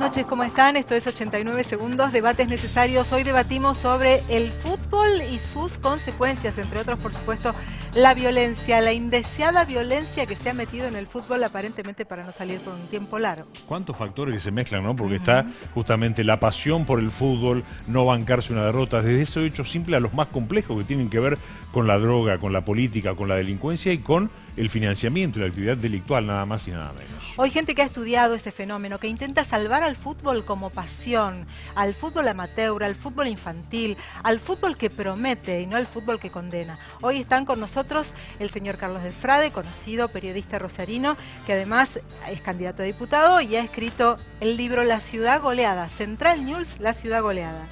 noches, ¿cómo están? Esto es 89 segundos, debates necesarios. Hoy debatimos sobre el fútbol y sus consecuencias, entre otros, por supuesto, la violencia, la indeseada violencia que se ha metido en el fútbol aparentemente para no salir por un tiempo largo. ¿Cuántos factores que se mezclan, no? Porque está justamente la pasión por el fútbol, no bancarse una derrota, desde ese hecho simple a los más complejos que tienen que ver con la droga, con la política, con la delincuencia y con el financiamiento y la actividad delictual, nada más y nada menos. Hoy gente que ha estudiado este fenómeno, que intenta salvar al fútbol como pasión, al fútbol amateur, al fútbol infantil, al fútbol que promete y no al fútbol que condena. Hoy están con nosotros el señor Carlos del Frade, conocido periodista rosarino, que además es candidato a diputado y ha escrito el libro La Ciudad Goleada, Central News, La Ciudad Goleada.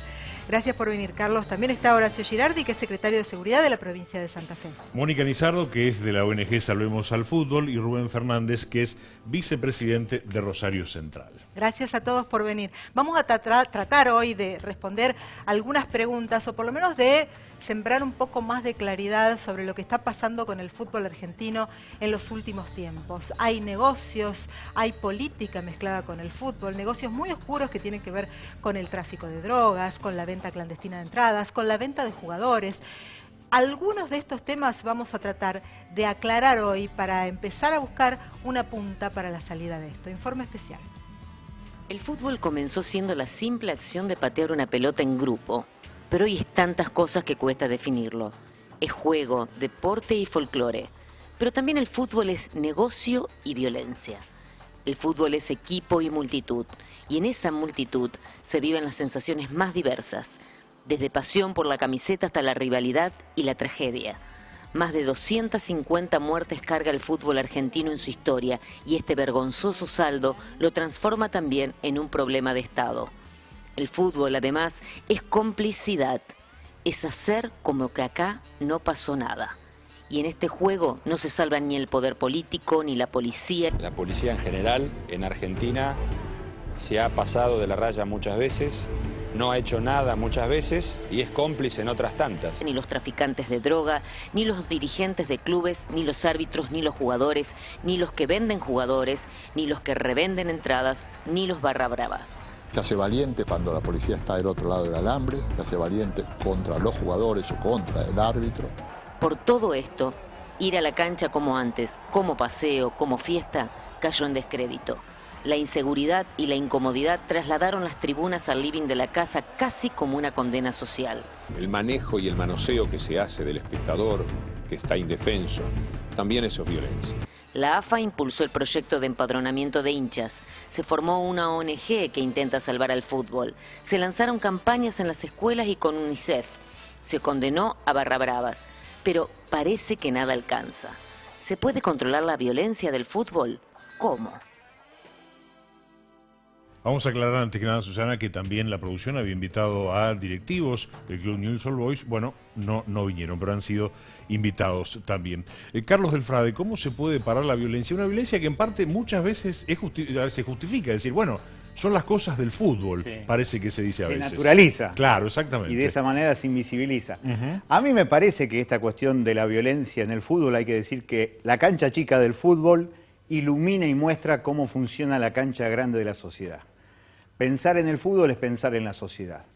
Gracias por venir, Carlos. También está Horacio Girardi, que es secretario de Seguridad de la provincia de Santa Fe. Mónica Lizardo, que es de la ONG Salvemos al Fútbol, y Rubén Fernández, que es vicepresidente de Rosario Central. Gracias a todos por venir. Vamos a tratar hoy de responder algunas preguntas, o por lo menos de sembrar un poco más de claridad sobre lo que está pasando con el fútbol argentino en los últimos tiempos. Hay negocios, hay política mezclada con el fútbol, negocios muy oscuros que tienen que ver con el tráfico de drogas, con la venta clandestina de entradas, con la venta de jugadores. Algunos de estos temas vamos a tratar de aclarar hoy para empezar a buscar una punta para la salida de esto. Informe especial. El fútbol comenzó siendo la simple acción de patear una pelota en grupo, pero hoy es tantas cosas que cuesta definirlo. Es juego, deporte y folclore, pero también el fútbol es negocio y violencia. El fútbol es equipo y multitud, y en esa multitud se viven las sensaciones más diversas, desde pasión por la camiseta hasta la rivalidad y la tragedia. Más de 250 muertes carga el fútbol argentino en su historia, y este vergonzoso saldo lo transforma también en un problema de Estado. El fútbol, además, es complicidad, es hacer como que acá no pasó nada. Y en este juego no se salva ni el poder político ni la policía. La policía en general en Argentina se ha pasado de la raya muchas veces, no ha hecho nada muchas veces y es cómplice en otras tantas. Ni los traficantes de droga, ni los dirigentes de clubes, ni los árbitros, ni los jugadores, ni los que venden jugadores, ni los que revenden entradas, ni los barra bravas. Se hace valiente cuando la policía está del otro lado del alambre, se hace valiente contra los jugadores o contra el árbitro. Por todo esto, ir a la cancha como antes, como paseo, como fiesta, cayó en descrédito. La inseguridad y la incomodidad trasladaron las tribunas al living de la casa casi como una condena social. El manejo y el manoseo que se hace del espectador, que está indefenso, también eso es violencia. La AFA impulsó el proyecto de empadronamiento de hinchas. Se formó una ONG que intenta salvar al fútbol. Se lanzaron campañas en las escuelas y con UNICEF. Se condenó a barra bravas. Pero parece que nada alcanza. ¿Se puede controlar la violencia del fútbol? ¿Cómo? Vamos a aclarar antes que nada, Susana, que también la producción había invitado a directivos del Club Newell's Old Boys. Bueno, no vinieron, pero han sido invitados también. Carlos del Frade, ¿cómo se puede parar la violencia? Una violencia que en parte muchas veces se justifica, es decir, bueno, son las cosas del fútbol, sí. Parece que se dice a veces. Se naturaliza. Claro, exactamente. Y de esa manera se invisibiliza. A mí me parece que esta cuestión de la violencia en el fútbol, hay que decir que la cancha chica del fútbol ilumina y muestra cómo funciona la cancha grande de la sociedad. Pensar en el fútbol es pensar en la sociedad.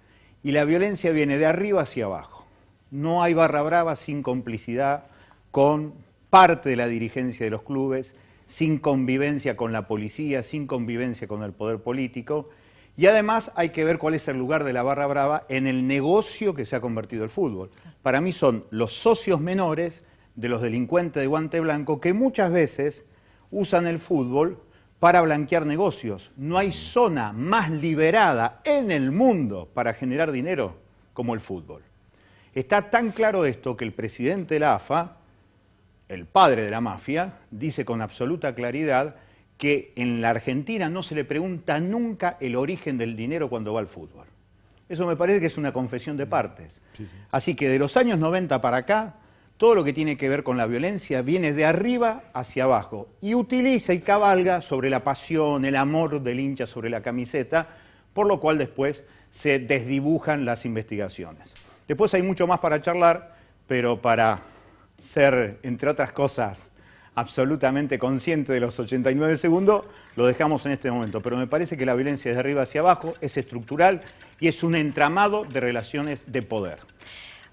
Y la violencia viene de arriba hacia abajo. No hay barra brava sin complicidad con parte de la dirigencia de los clubes, sin convivencia con la policía, sin convivencia con el poder político. Y además hay que ver cuál es el lugar de la barra brava en el negocio que se ha convertido el fútbol. Para mí son los socios menores de los delincuentes de guante blanco que muchas veces usan el fútbol para blanquear negocios. No hay zona más liberada en el mundo para generar dinero como el fútbol. Está tan claro esto que el presidente de la AFA, el padre de la mafia, dice con absoluta claridad que en la Argentina no se le pregunta nunca el origen del dinero cuando va al fútbol. Eso me parece que es una confesión de partes. Así que de los años 90 para acá, todo lo que tiene que ver con la violencia viene de arriba hacia abajo y utiliza y cabalga sobre la pasión, el amor del hincha sobre la camiseta, por lo cual después se desdibujan las investigaciones. Después hay mucho más para charlar, pero para ser, entre otras cosas, absolutamente consciente de los 89 segundos, lo dejamos en este momento. Pero me parece que la violencia es de arriba hacia abajo, es estructural y es un entramado de relaciones de poder.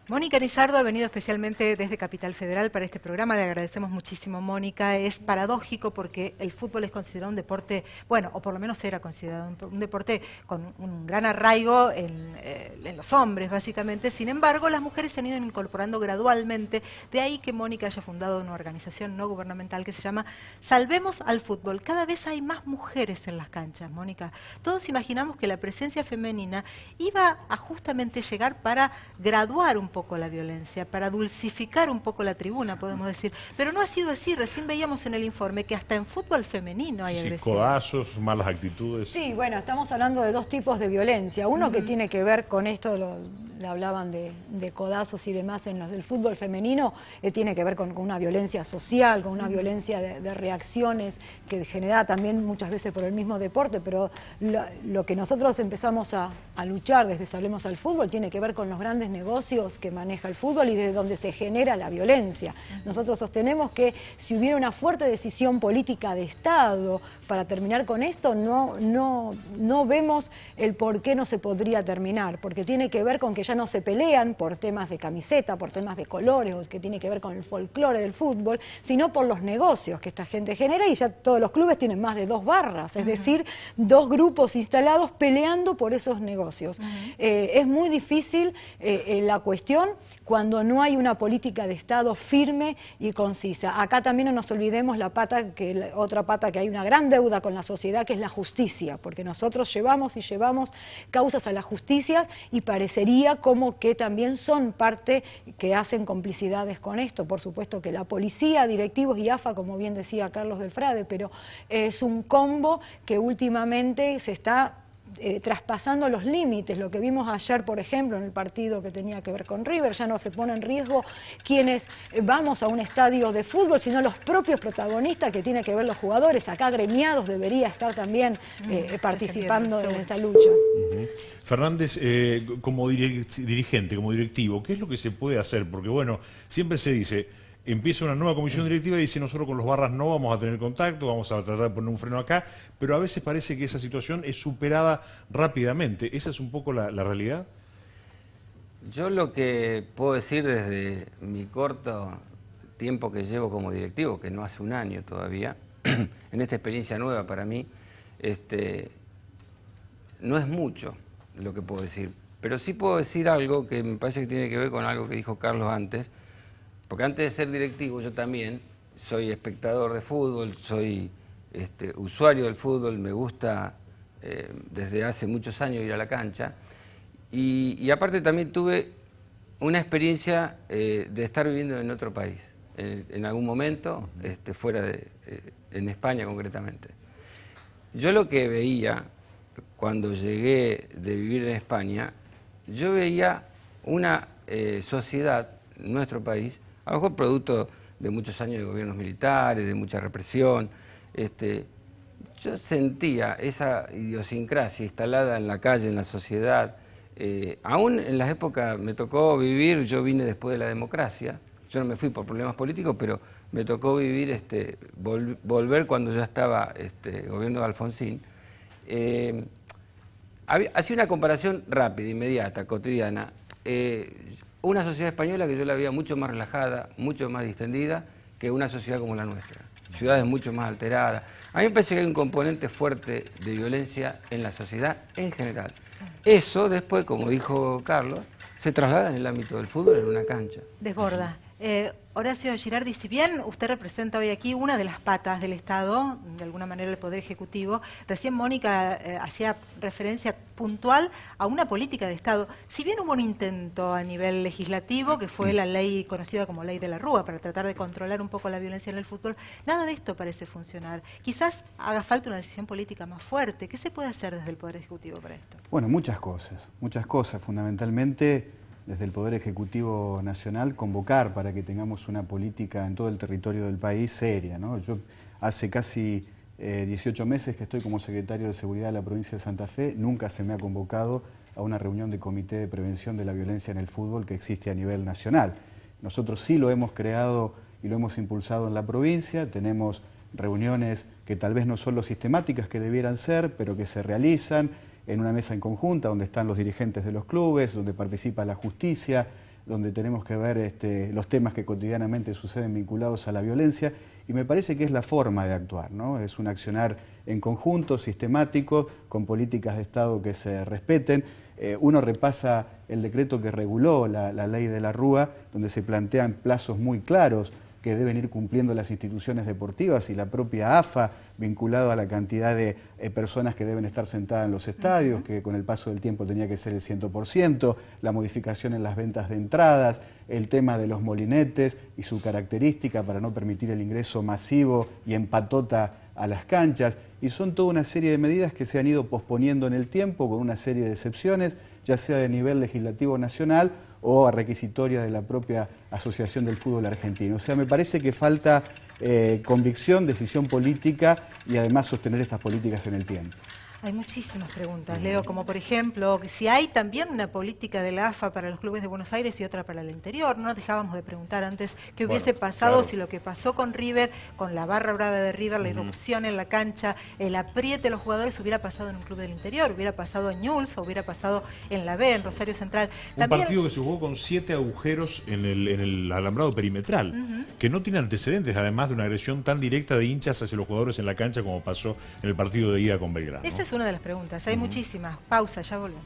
Mónica Lizardo ha venido especialmente desde Capital Federal para este programa, le agradecemos muchísimo, Mónica. Es paradójico porque el fútbol es considerado un deporte, bueno, o por lo menos era considerado un deporte con un gran arraigo en los hombres, básicamente. Sin embargo, las mujeres se han ido incorporando gradualmente, de ahí que Mónica haya fundado una organización no gubernamental que se llama Salvemos al Fútbol. Cada vez hay más mujeres en las canchas, Mónica. Todos imaginamos que la presencia femenina iba a justamente llegar para graduar un poco la violencia, para dulcificar un poco la tribuna, podemos decir. Pero no ha sido así. Recién veíamos en el informe que hasta en fútbol femenino hay agresión. Codazos, malas actitudes. Sí, bueno, estamos hablando de dos tipos de violencia. Uno que tiene que ver con esto, le hablaban de codazos y demás en los del fútbol femenino, tiene que ver con una violencia social, con una violencia de reacciones que genera también muchas veces por el mismo deporte, pero lo que nosotros empezamos a luchar desde Salvemos al Fútbol tiene que ver con los grandes negocios que maneja el fútbol y de donde se genera la violencia. Nosotros sostenemos que si hubiera una fuerte decisión política de Estado para terminar con esto, no vemos el por qué no se podría terminar, porque tiene que ver con que ya no se pelean por temas de camiseta, por temas de colores, o que tiene que ver con el folclore del fútbol, sino por los negocios que esta gente genera, y ya todos los clubes tienen más de 2 barras, es decir, 2 grupos instalados peleando por esos negocios. Es muy difícil la cuestión cuando no hay una política de Estado firme y concisa. Acá también no nos olvidemos otra pata que hay una gran deuda con la sociedad, que es la justicia, porque nosotros llevamos causas a la justicia y parecería como que también son parte que hacen complicidades con esto. Por supuesto que la policía, directivos y AFA, como bien decía Carlos del Frade, pero es un combo que últimamente se está traspasando los límites. Lo que vimos ayer, por ejemplo, en el partido que tenía que ver con River, ya no se pone en riesgo quienes vamos a un estadio de fútbol, sino los propios protagonistas que tienen que ver los jugadores. Acá gremiados debería estar también participando en esta lucha. Fernández, como dirigente, como directivo, ¿qué es lo que se puede hacer? Porque bueno, siempre se dice, empieza una nueva comisión directiva y dice nosotros con los barras no vamos a tener contacto, vamos a tratar de poner un freno acá, pero a veces parece que esa situación es superada rápidamente. ¿Esa es un poco la realidad? Yo lo que puedo decir desde mi corto tiempo que llevo como directivo, que no hace un año todavía, en esta experiencia nueva para mí, no es mucho lo que puedo decir, pero sí puedo decir algo que me parece que tiene que ver con algo que dijo Carlos antes, porque antes de ser directivo yo también soy espectador de fútbol, soy usuario del fútbol, me gusta desde hace muchos años ir a la cancha y aparte también tuve una experiencia de estar viviendo en otro país, en algún momento, en España concretamente. Yo lo que veía cuando llegué de vivir en España, yo veía una sociedad, nuestro país, a lo mejor producto de muchos años de gobiernos militares, de mucha represión, yo sentía esa idiosincrasia instalada en la calle, en la sociedad. Aún en las épocas me tocó vivir, yo vine después de la democracia, yo no me fui por problemas políticos, pero me tocó vivir, volver cuando ya estaba el gobierno de Alfonsín. Hacía una comparación rápida, inmediata, cotidiana. Una sociedad española que yo la veía mucho más relajada, mucho más distendida que una sociedad como la nuestra. Ciudades mucho más alteradas. A mí me parece que hay un componente fuerte de violencia en la sociedad en general. Eso después, como dijo Carlos, se traslada en el ámbito del fútbol en una cancha. Desborda. Horacio Girardi, si bien usted representa hoy aquí una de las patas del Estado, de alguna manera el Poder Ejecutivo, recién Mónica hacía referencia puntual a una política de Estado. Si bien hubo un intento a nivel legislativo, que fue la ley conocida como Ley de la Rúa, para tratar de controlar un poco la violencia en el fútbol, nada de esto parece funcionar. Quizás haga falta una decisión política más fuerte. ¿Qué se puede hacer desde el Poder Ejecutivo para esto? Bueno, muchas cosas, fundamentalmente desde el Poder Ejecutivo Nacional, convocar para que tengamos una política en todo el territorio del país seria, ¿no? Yo hace casi 18 meses que estoy como secretario de Seguridad de la provincia de Santa Fe, nunca se me ha convocado a una reunión de comité de prevención de la violencia en el fútbol que existe a nivel nacional. Nosotros sí lo hemos creado y lo hemos impulsado en la provincia, tenemos reuniones que tal vez no son lo sistemáticas que debieran ser, pero que se realizan en una mesa en conjunta donde están los dirigentes de los clubes, donde participa la justicia, donde tenemos que ver los temas que cotidianamente suceden vinculados a la violencia, y me parece que es la forma de actuar, ¿no? Es un accionar en conjunto, sistemático, con políticas de Estado que se respeten. Uno repasa el decreto que reguló la ley de la Rúa, donde se plantean plazos muy claros que deben ir cumpliendo las instituciones deportivas y la propia AFA, vinculado a la cantidad de personas que deben estar sentadas en los estadios, que con el paso del tiempo tenía que ser el 100%, la modificación en las ventas de entradas, el tema de los molinetes y su característica para no permitir el ingreso masivo y en patota a las canchas, y son toda una serie de medidas que se han ido posponiendo en el tiempo con una serie de excepciones, ya sea de nivel legislativo nacional o a requisitoria de la propia Asociación del Fútbol Argentino. O sea, me parece que falta convicción, decisión política y además sostener estas políticas en el tiempo. Hay muchísimas preguntas, Leo, como por ejemplo, si hay también una política de la AFA para los clubes de Buenos Aires y otra para el interior. No nos dejábamos de preguntar antes qué hubiese pasado si lo que pasó con River, con la barra brava de River, la irrupción en la cancha, el apriete de los jugadores hubiera pasado en un club del interior, hubiera pasado en Newell's o hubiera pasado en la B, en Rosario Central. Un partido que se jugó con 7 agujeros en el alambrado perimetral, que no tiene antecedentes, además de una agresión tan directa de hinchas hacia los jugadores en la cancha como pasó en el partido de ida con Belgrano. Esa es una de las preguntas, hay muchísimas. Pausa, ya volvemos.